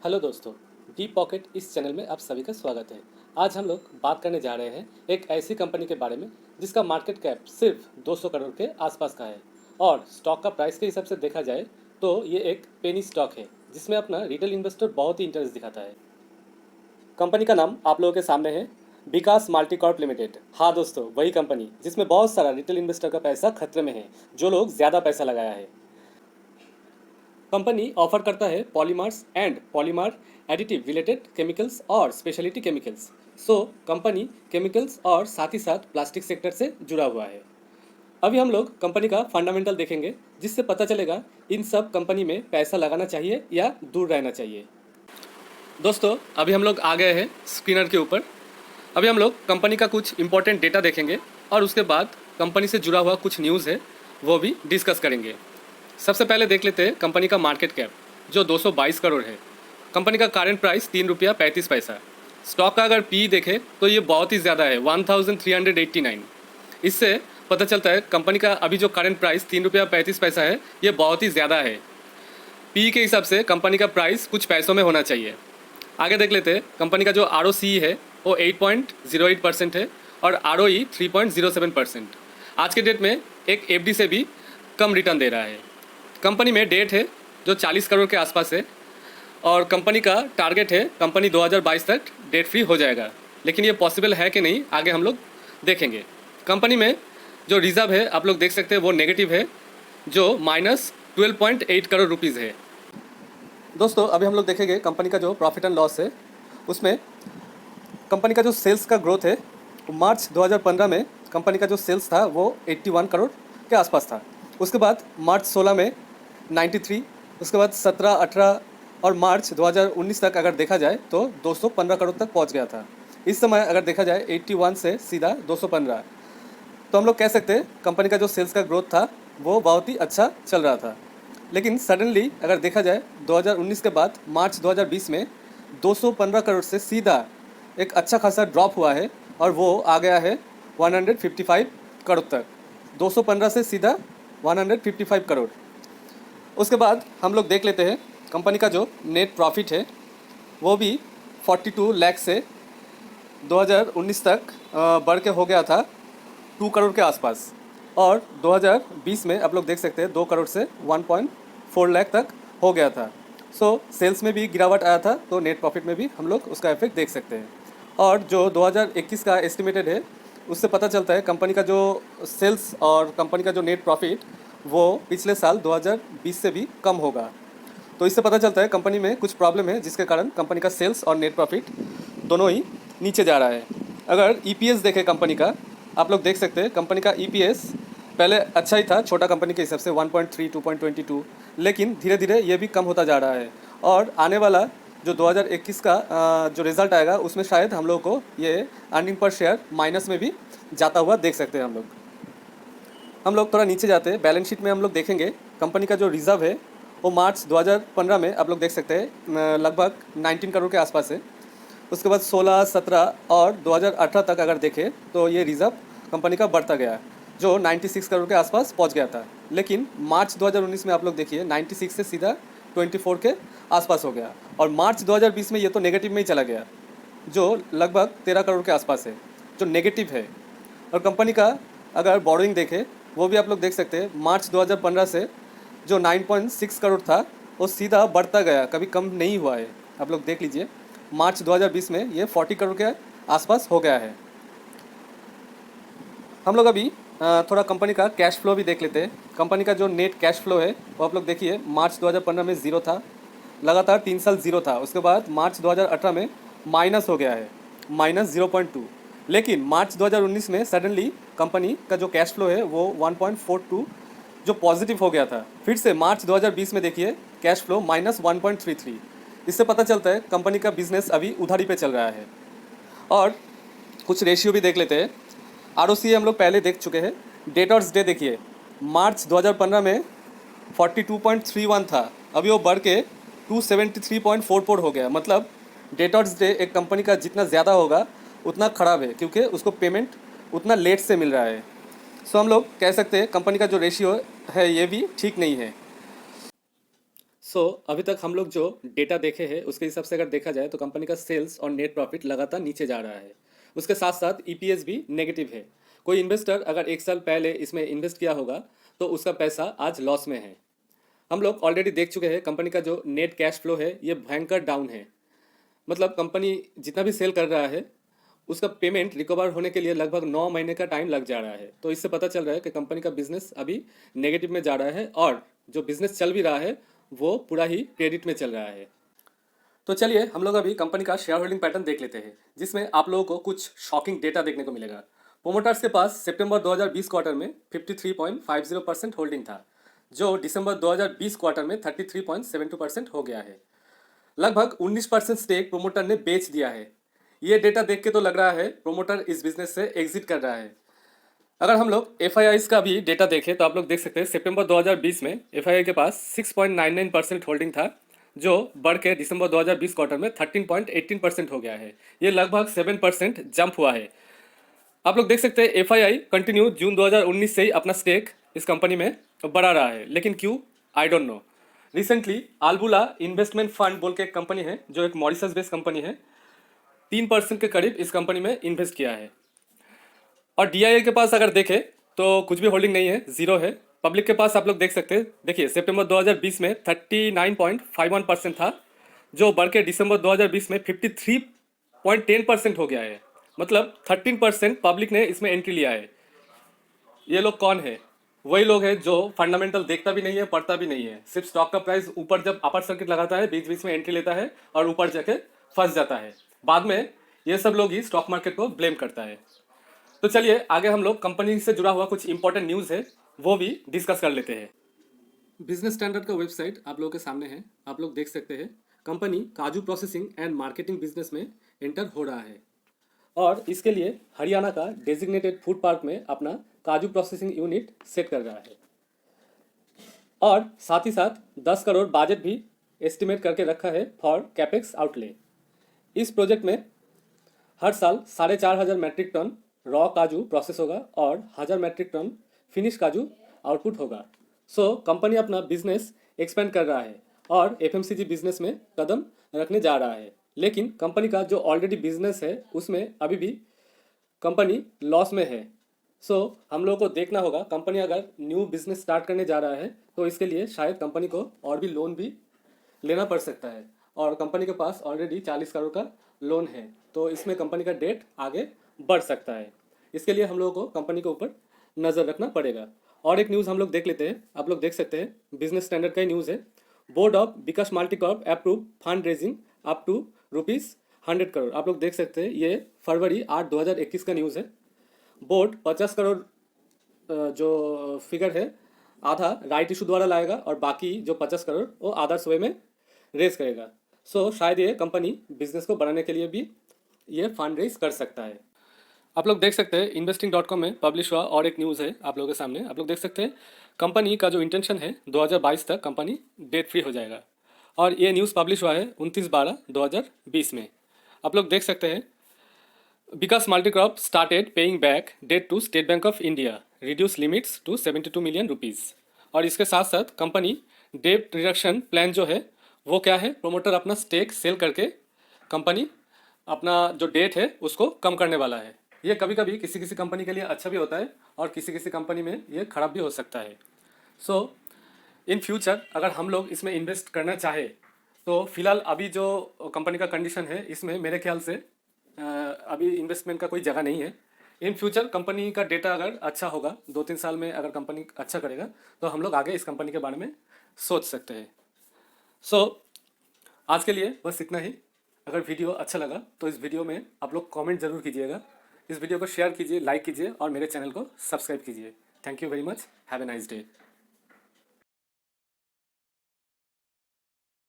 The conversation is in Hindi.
हेलो दोस्तों, डीप पॉकेट इस चैनल में आप सभी का स्वागत है। आज हम लोग बात करने जा रहे हैं एक ऐसी कंपनी के बारे में जिसका मार्केट कैप सिर्फ 200 करोड़ के आसपास का है और स्टॉक का प्राइस के हिसाब से देखा जाए तो ये एक पेनी स्टॉक है जिसमें अपना रिटेल इन्वेस्टर बहुत ही इंटरेस्ट दिखाता है। कंपनी का नाम आप लोगों के सामने है, विकास मल्टीकॉर्प लिमिटेड। हाँ दोस्तों, वही कंपनी जिसमें बहुत सारा रिटेल इन्वेस्टर का पैसा खतरे में है, जो लोग ज़्यादा पैसा लगाया है। कंपनी ऑफर करता है polymers and polymer additive related chemicals और speciality chemicals. So company chemicals और साथ ही साथ प्लास्टिक सेक्टर से जुड़ा हुआ है। अभी हम लोग कंपनी का फंडामेंटल देखेंगे जिससे पता चलेगा इन सब कंपनी में पैसा लगाना चाहिए या दूर रहना चाहिए। दोस्तों, अभी हम लोग आ गए हैं स्क्रीनर के ऊपर। अभी हम लोग कंपनी का कुछ इंपॉर्टेंट डेटा देखेंगे और उसके बाद कंपनी से जुड़ा हुआ कुछ न्यूज़ है वो भी डिस्कस करेंगे। सबसे पहले देख लेते हैं कंपनी का मार्केट कैप जो 222 करोड़ है। कंपनी का करंट प्राइस 3 रुपया 35 पैसा। स्टॉक का अगर पी देखें तो ये बहुत ही ज़्यादा है, 1389। इससे पता चलता है कंपनी का अभी जो करंट प्राइस 3 रुपया 35 पैसा है ये बहुत ही ज़्यादा है। पी के हिसाब से कंपनी का प्राइस कुछ पैसों में होना चाहिए। आगे देख लेते हैं कंपनी का जो ROCE है वो 8.08% है और ROE 3.07%। आज के डेट में एक FD से भी कम रिटर्न दे रहा है। कंपनी में डेट है जो 40 करोड़ के आसपास है और कंपनी का टारगेट है कंपनी 2022 तक डेट फ्री हो जाएगा, लेकिन ये पॉसिबल है कि नहीं आगे हम लोग देखेंगे। कंपनी में जो रिजर्व है आप लोग देख सकते हैं वो नेगेटिव है जो -12.8 करोड़ रुपीज़ है। दोस्तों, अभी हम लोग देखेंगे कंपनी का जो प्रॉफिट एंड लॉस है उसमें कंपनी का जो सेल्स का ग्रोथ है मार्च 2015 में कंपनी का जो सेल्स था वो 81 करोड़ के आसपास था। उसके बाद मार्च 16 में 93, उसके बाद 17, 18 और मार्च 2019 तक अगर देखा जाए तो 215 करोड़ तक पहुंच गया था। इस समय अगर देखा जाए 81 से सीधा 215, तो हम लोग कह सकते हैं कंपनी का जो सेल्स का ग्रोथ था वो बहुत ही अच्छा चल रहा था। लेकिन सडनली अगर देखा जाए 2019 के बाद मार्च 2020 में 215 करोड़ से सीधा एक अच्छा खासा ड्रॉप हुआ है और वो आ गया है 155 करोड़ तक। 215 से सीधा 155 करोड़। उसके बाद हम लोग देख लेते हैं कंपनी का जो नेट प्रॉफिट है वो भी 42 लाख से 2019 तक बढ़ के हो गया था 2 करोड़ के आसपास और 2020 में आप लोग देख सकते हैं 2 करोड़ से 1.4 लाख तक हो गया था। सो सेल्स में भी गिरावट आया था तो नेट प्रॉफिट में भी हम लोग उसका इफेक्ट देख सकते हैं। और जो 2021 का एस्टिमेटेड है उससे पता चलता है कंपनी का जो सेल्स और कंपनी का जो नेट प्रॉफिट वो पिछले साल 2020 से भी कम होगा। तो इससे पता चलता है कंपनी में कुछ प्रॉब्लम है जिसके कारण कंपनी का सेल्स और नेट प्रॉफिट दोनों ही नीचे जा रहा है। अगर EPS देखें कंपनी का, आप लोग देख सकते हैं कंपनी का EPS पहले अच्छा ही था छोटा कंपनी के हिसाब से 1.3, 2.22, लेकिन धीरे धीरे ये भी कम होता जा रहा है और आने वाला जो 2021 का जो रिज़ल्ट आएगा उसमें शायद हम लोग को ये अर्निंग पर शेयर माइनस में भी जाता हुआ देख सकते हैं। हम लोग थोड़ा नीचे जाते हैं, बैलेंस शीट में हम लोग देखेंगे कंपनी का जो रिज़र्व है वो मार्च 2015 में आप लोग देख सकते हैं लगभग 19 करोड़ के आसपास है। उसके बाद 16, 17 और 2018 तक अगर देखें तो ये रिज़र्व कंपनी का बढ़ता गया जो 96 करोड़ के आसपास पहुंच गया था। लेकिन मार्च 2019 में आप लोग देखिए 96 से सीधा 24 के आसपास हो गया और मार्च 2020 में ये तो नेगेटिव में ही चला गया जो लगभग 13 करोड़ के आसपास है जो नेगेटिव है। और कंपनी का अगर बोरोइंग देखें वो भी आप लोग देख सकते हैं मार्च 2015 से जो 9.6 करोड़ था वो सीधा बढ़ता गया, कभी कम नहीं हुआ है। आप लोग देख लीजिए मार्च 2020 में ये 40 करोड़ के आसपास हो गया है। हम लोग अभी थोड़ा कंपनी का कैश फ्लो भी देख लेते हैं। कंपनी का जो नेट कैश फ्लो है वो आप लोग देखिए मार्च 2015 में 0 था, लगातार 3 साल 0 था। उसके बाद मार्च 2018 में माइनस हो गया है, -0.2। लेकिन मार्च 2019 में सडनली कंपनी का जो कैश फ्लो है वो 1.42 जो पॉजिटिव हो गया था। फिर से मार्च 2020 में देखिए कैश फ्लो -1.33। इससे पता चलता है कंपनी का बिजनेस अभी उधारी पे चल रहा है। और कुछ रेशियो भी देख लेते हैं। ROCE हम लोग पहले देख चुके हैं। डेटर्स डे देखिए मार्च 2015 में 42.31 था, अभी वो बढ़ के 273.44 हो गया। मतलब डेटर्स डे एक कंपनी का जितना ज़्यादा होगा उतना ख़राब है क्योंकि उसको पेमेंट उतना लेट से मिल रहा है। सो हम लोग कह सकते हैं कंपनी का जो रेशियो है ये भी ठीक नहीं है। अभी तक हम लोग जो डेटा देखे हैं उसके हिसाब से अगर देखा जाए तो कंपनी का सेल्स और नेट प्रॉफिट लगातार नीचे जा रहा है। उसके साथ साथ ईपीएस भी नेगेटिव है। कोई इन्वेस्टर अगर 1 साल पहले इसमें इन्वेस्ट किया होगा तो उसका पैसा आज लॉस में है। हम लोग ऑलरेडी देख चुके हैं कंपनी का जो नेट कैश फ्लो है ये भयंकर डाउन है। मतलब कंपनी जितना भी सेल कर रहा है उसका पेमेंट रिकवर होने के लिए लगभग 9 महीने का टाइम लग जा रहा है। तो इससे पता चल रहा है कि कंपनी का बिजनेस अभी नेगेटिव में जा रहा है और जो बिजनेस चल भी रहा है वो पूरा ही क्रेडिट में चल रहा है। तो चलिए हम लोग अभी कंपनी का शेयर होल्डिंग पैटर्न देख लेते हैं, जिसमें आप लोगों को कुछ शॉकिंग डेटा देखने को मिलेगा। प्रोमोटर्स के पास सितंबर 2020 क्वार्टर में 53.50% होल्डिंग था, जो दिसंबर 2020 क्वार्टर में 33.72% हो गया है। लगभग 19% स्टेक प्रोमोटर ने बेच दिया है। ये डेटा देख के तो लग रहा है प्रोमोटर इस बिजनेस से एग्जिट कर रहा है। अगर हम लोग एफ का भी डेटा देखें तो आप लोग देख सकते हैं सितंबर 2020 में एफ के पास 6.99% होल्डिंग था, जो बढ़ के दिसंबर 2020 क्वार्टर में 13.18% हो गया है। ये लगभग 7% जंप हुआ है। आप लोग देख सकते हैं एफ कंटिन्यू जून 2019 से ही अपना स्टेक इस कंपनी में बढ़ा रहा है, लेकिन क्यों I don't know. Recently Albula investment fund बोल के एक कंपनी है जो एक मॉरिशस बेस्ड कंपनी है, 3% के करीब इस कंपनी में इन्वेस्ट किया है। और डीआईए के पास अगर देखें तो कुछ भी होल्डिंग नहीं है, जीरो है। पब्लिक के पास आप लोग देख सकते हैं, देखिए सितंबर 2020 में 39.51% था, जो बढ़ के दिसंबर 2020 में 53.10% हो गया है। मतलब 13% पब्लिक ने इसमें एंट्री लिया है। ये लोग कौन है? वही लोग हैं जो फंडामेंटल देखता भी नहीं है, पढ़ता भी नहीं है। सिर्फ स्टॉक का प्राइस ऊपर जब अपर सर्किट लगाता है, बीच बीच में एंट्री लेता है और ऊपर जाके फंस जाता है। बाद में ये सब लोग ही स्टॉक मार्केट को ब्लेम करता है। तो चलिए आगे हम लोग कंपनी से जुड़ा हुआ कुछ इंपॉर्टेंट न्यूज़ है वो भी डिस्कस कर लेते हैं। बिजनेस स्टैंडर्ड का वेबसाइट आप लोगों के सामने है, आप लोग देख सकते हैं कंपनी काजू प्रोसेसिंग एंड मार्केटिंग बिजनेस में एंटर हो रहा है और इसके लिए हरियाणा का डेजिग्नेटेड फूड पार्क में अपना काजू प्रोसेसिंग यूनिट सेट कर रहा है और साथ ही साथ 10 करोड़ बजट भी एस्टिमेट करके रखा है फॉर कैपेक्स आउटले। इस प्रोजेक्ट में हर साल 4,500 मैट्रिक टन रॉ काजू प्रोसेस होगा और 1,000 मैट्रिक टन फिनिश काजू आउटपुट होगा। कंपनी अपना बिजनेस एक्सपेंड कर रहा है और एफएमसीजी बिजनेस में कदम रखने जा रहा है, लेकिन कंपनी का जो ऑलरेडी बिजनेस है उसमें अभी भी कंपनी लॉस में है। हम लोगों को देखना होगा कंपनी अगर न्यू बिजनेस स्टार्ट करने जा रहा है तो इसके लिए शायद कंपनी को और भी लोन भी लेना पड़ सकता है और कंपनी के पास ऑलरेडी 40 करोड़ का लोन है, तो इसमें कंपनी का डेट आगे बढ़ सकता है। इसके लिए हम लोगों को कंपनी के ऊपर नज़र रखना पड़ेगा। और एक न्यूज़ हम लोग देख लेते हैं, आप लोग देख सकते हैं बिजनेस स्टैंडर्ड का ही न्यूज़ है। Board of Vikas multicorp approve fund raising up to ₹100 crore. आप लोग देख सकते हैं ये फरवरी 8 2021 का न्यूज़ है। बोर्ड 50 करोड़ जो फिगर है आधा राइट इशू द्वारा लाएगा और बाकी जो 50 करोड़ वो आदर्श वे में रेज करेगा। शायद ये कंपनी बिजनेस को बढ़ाने के लिए भी ये फंड रेज कर सकता है। आप लोग देख सकते हैं investing.com में पब्लिश हुआ और एक न्यूज़ है आप लोगों के सामने। आप लोग देख सकते हैं कंपनी का जो इंटेंशन है 2022 तक कंपनी डेट फ्री हो जाएगा और ये न्यूज़ पब्लिश हुआ है 29/12/2020 में। आप लोग देख सकते हैं Vikas multicrop started paying back debt to State Bank of India, reduce limits to 72 million rupees. और इसके साथ साथ कंपनी डेट रिडक्शन प्लान जो है वो क्या है, प्रोमोटर अपना स्टेक सेल करके कंपनी अपना जो डेट है उसको कम करने वाला है। ये कभी कभी किसी किसी कंपनी के लिए अच्छा भी होता है और किसी किसी कंपनी में ये खराब भी हो सकता है। इन फ्यूचर अगर हम लोग इसमें इन्वेस्ट करना चाहे तो फिलहाल अभी जो कंपनी का कंडीशन है इसमें मेरे ख्याल से अभी इन्वेस्टमेंट का कोई जगह नहीं है। इन फ्यूचर कंपनी का डेटा अगर अच्छा होगा 2-3 साल में, अगर कंपनी अच्छा करेगा तो हम लोग आगे इस कंपनी के बारे में सोच सकते हैं। आज के लिए बस इतना ही। अगर वीडियो अच्छा लगा तो इस वीडियो में आप लोग कमेंट ज़रूर कीजिएगा, इस वीडियो को शेयर कीजिए, लाइक कीजिए और मेरे चैनल को सब्सक्राइब कीजिए। Thank you very much, have a nice day.